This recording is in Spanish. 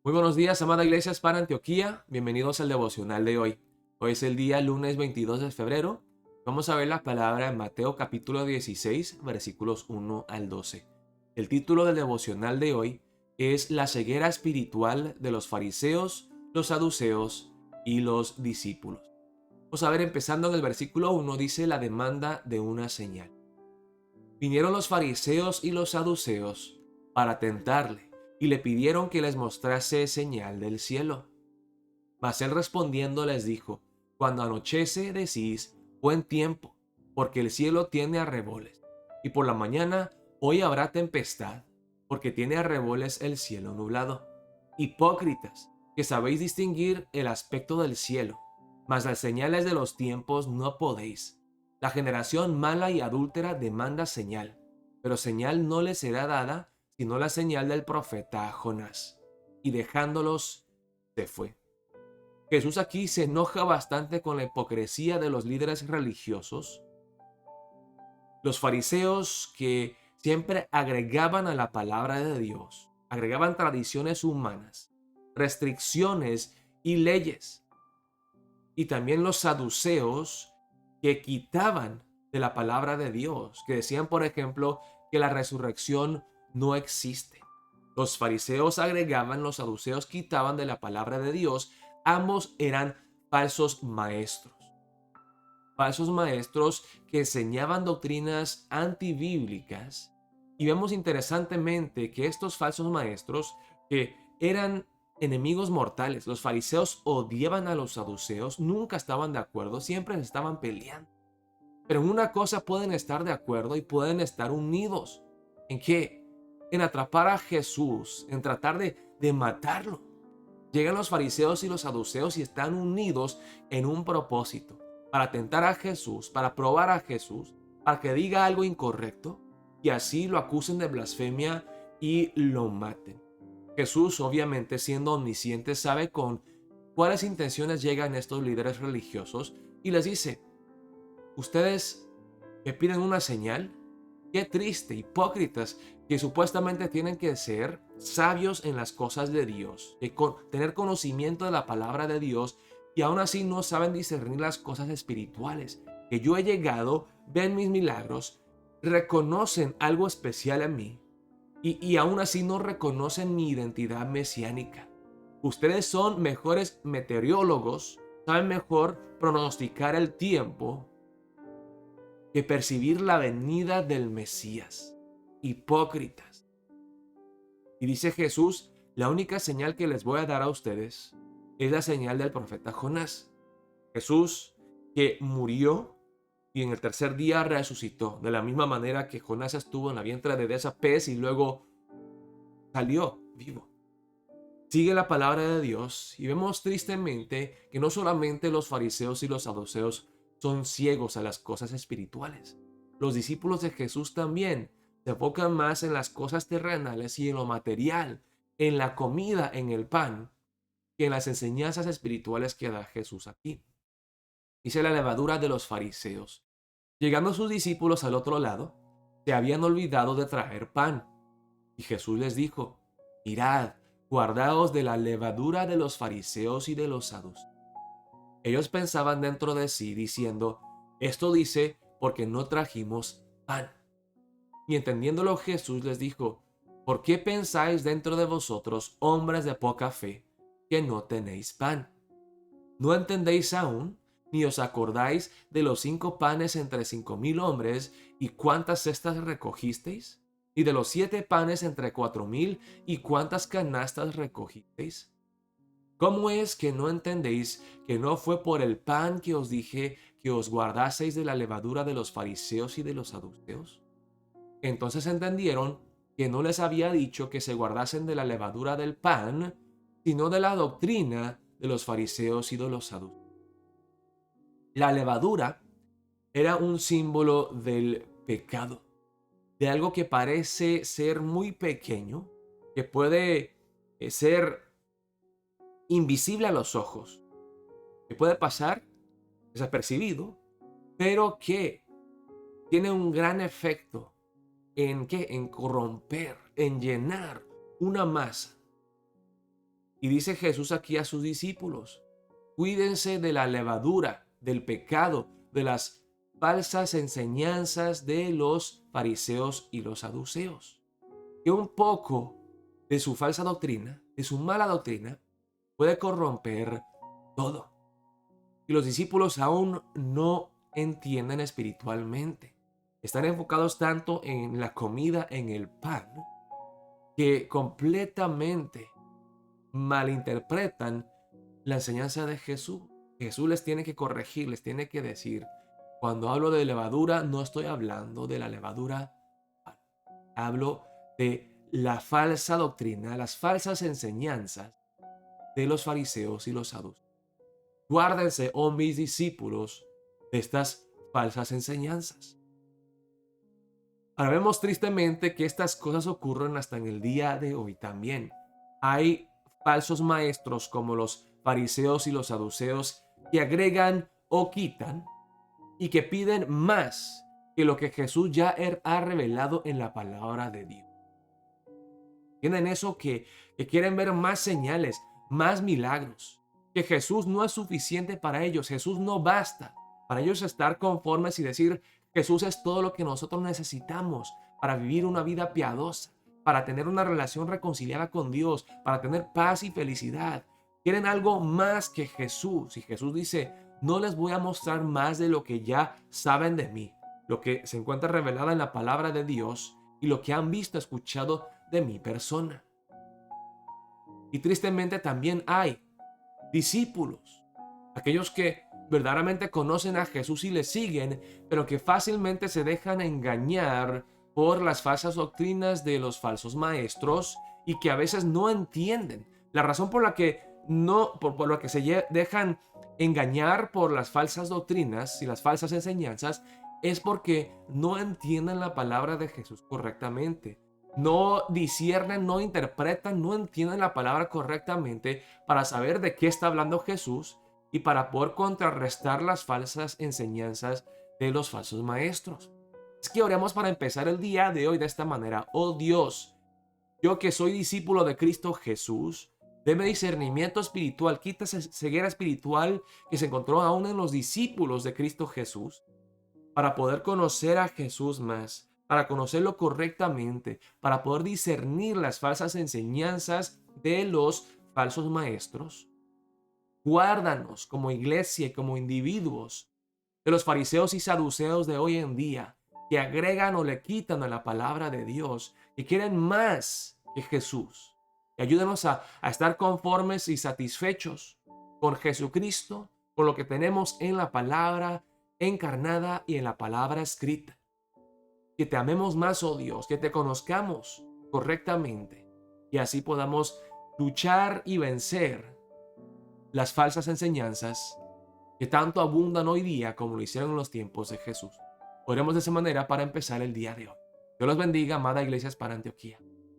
Muy buenos días, amada Iglesia Hispana Antioquía. Bienvenidos al devocional de hoy. Hoy es el día lunes 22 de febrero. Vamos a ver la palabra en Mateo capítulo 16, versículos 1 al 12. El título del devocional de hoy es La ceguera espiritual de los fariseos, los saduceos y los discípulos. Vamos a ver, empezando en el versículo 1, dice la demanda de una señal. Vinieron los fariseos y los saduceos para tentarle y le pidieron que les mostrase señal del cielo. Mas él respondiendo les dijo: Cuando anochece decís, buen tiempo, porque el cielo tiene arreboles, y por la mañana hoy habrá tempestad, porque tiene arreboles el cielo nublado. Hipócritas, que sabéis distinguir el aspecto del cielo, mas las señales de los tiempos no podéis. La generación mala y adúltera demanda señal, pero señal no le será dada, sino la señal del profeta Jonás. Y dejándolos, se fue. Jesús aquí se enoja bastante con la hipocresía de los líderes religiosos, los fariseos que siempre agregaban a la palabra de Dios, agregaban tradiciones humanas, restricciones y leyes, y también los saduceos que quitaban de la palabra de Dios, que decían, por ejemplo, que la resurrección no existe. Los fariseos agregaban, los saduceos quitaban de la palabra de Dios. Ambos eran falsos maestros. Falsos maestros que enseñaban doctrinas antibíblicas. Y vemos interesantemente que estos falsos maestros, que eran enemigos mortales, los fariseos odiaban a los saduceos, nunca estaban de acuerdo, siempre estaban peleando. Pero en una cosa pueden estar de acuerdo y pueden estar unidos. ¿En qué? En atrapar a Jesús, en tratar de matarlo. Llegan los fariseos y los saduceos y están unidos en un propósito, para tentar a Jesús, para probar a Jesús, para que diga algo incorrecto y así lo acusen de blasfemia y lo maten. Jesús, obviamente siendo omnisciente, sabe con cuáles intenciones llegan estos líderes religiosos y les dice: ustedes me piden una señal. Qué triste, hipócritas, que supuestamente tienen que ser sabios en las cosas de Dios, tener conocimiento de la palabra de Dios, y aún así no saben discernir las cosas espirituales. Que yo he llegado, ven mis milagros, reconocen algo especial en mí, y aún así no reconocen mi identidad mesiánica. Ustedes son mejores meteorólogos, saben mejor pronosticar el tiempo que percibir la venida del Mesías. Hipócritas. Y dice Jesús: la única señal que les voy a dar a ustedes es la señal del profeta Jonás. Jesús, que murió y en el tercer día resucitó, de la misma manera que Jonás estuvo en la vientre de esa pez y luego salió vivo. Sigue la palabra de Dios y vemos tristemente que no solamente los fariseos y los saduceos son ciegos a las cosas espirituales. Los discípulos de Jesús también se enfocan más en las cosas terrenales y en lo material, en la comida, en el pan, que en las enseñanzas espirituales que da Jesús aquí. Dice la levadura de los fariseos. Llegando sus discípulos al otro lado, se habían olvidado de traer pan. Y Jesús les dijo: mirad, guardaos de la levadura de los fariseos y de los saduceos. Ellos pensaban dentro de sí, diciendo: esto dice porque no trajimos pan. Y entendiéndolo, Jesús les dijo: ¿por qué pensáis dentro de vosotros, hombres de poca fe, que no tenéis pan? ¿No entendéis aún, ni os acordáis de los 5 panes entre 5.000 hombres, y cuántas cestas recogisteis? ¿Y de los 7 panes entre 4.000, y cuántas canastas recogisteis? ¿Cómo es que no entendéis que no fue por el pan que os dije que os guardaseis de la levadura de los fariseos y de los saduceos? Entonces entendieron que no les había dicho que se guardasen de la levadura del pan, sino de la doctrina de los fariseos y de los saduceos. La levadura era un símbolo del pecado, de algo que parece ser muy pequeño, que puede ser invisible a los ojos, que puede pasar desapercibido, pero que tiene un gran efecto en corromper, en llenar una masa. Y dice Jesús aquí a sus discípulos: cuídense de la levadura, del pecado, de las falsas enseñanzas de los fariseos y los saduceos. Que un poco de su falsa doctrina, de su mala doctrina, puede corromper todo. Y los discípulos aún no entienden espiritualmente. Están enfocados tanto en la comida, en el pan, que completamente malinterpretan la enseñanza de Jesús. Jesús les tiene que corregir, les tiene que decir: cuando hablo de levadura, no estoy hablando de la levadura, hablo de la falsa doctrina, las falsas enseñanzas de los fariseos y los saduceos. Guárdense, oh mis discípulos, de estas falsas enseñanzas. Ahora vemos tristemente que estas cosas ocurren hasta en el día de hoy también. Hay falsos maestros como los fariseos y los saduceos que agregan o quitan y que piden más que lo que Jesús ya ha revelado en la palabra de Dios. Tienen eso que quieren ver más señales, más milagros, que Jesús no es suficiente para ellos, Jesús no basta para ellos estar conformes y decir: Jesús es todo lo que nosotros necesitamos para vivir una vida piadosa, para tener una relación reconciliada con Dios, para tener paz y felicidad. Quieren algo más que Jesús. Y Jesús dice: no les voy a mostrar más de lo que ya saben de mí, lo que se encuentra revelada en la palabra de Dios y lo que han visto, escuchado de mi persona. Y tristemente también hay discípulos, aquellos que verdaderamente conocen a Jesús y le siguen, pero que fácilmente se dejan engañar por las falsas doctrinas de los falsos maestros y que a veces no entienden la razón por la que por lo que se dejan engañar por las falsas doctrinas y las falsas enseñanzas, es porque no entienden la palabra de Jesús correctamente. No disciernen, no interpretan, no entienden la palabra correctamente para saber de qué está hablando Jesús y para poder contrarrestar las falsas enseñanzas de los falsos maestros. Es que oremos para empezar el día de hoy de esta manera. Oh Dios, yo que soy discípulo de Cristo Jesús, deme discernimiento espiritual, quita esa ceguera espiritual que se encontró aún en los discípulos de Cristo Jesús, para poder conocer a Jesús más, para conocerlo correctamente, para poder discernir las falsas enseñanzas de los falsos maestros. Guárdanos como iglesia y como individuos de los fariseos y saduceos de hoy en día, que agregan o le quitan a la palabra de Dios, que quieren más que Jesús. Y ayúdanos a estar conformes y satisfechos con Jesucristo, con lo que tenemos en la palabra encarnada y en la palabra escrita. Que te amemos más, oh Dios, que te conozcamos correctamente y así podamos luchar y vencer las falsas enseñanzas que tanto abundan hoy día como lo hicieron en los tiempos de Jesús. Oremos de esa manera para empezar el día de hoy. Dios los bendiga, amada Iglesia Hispana Antioquía.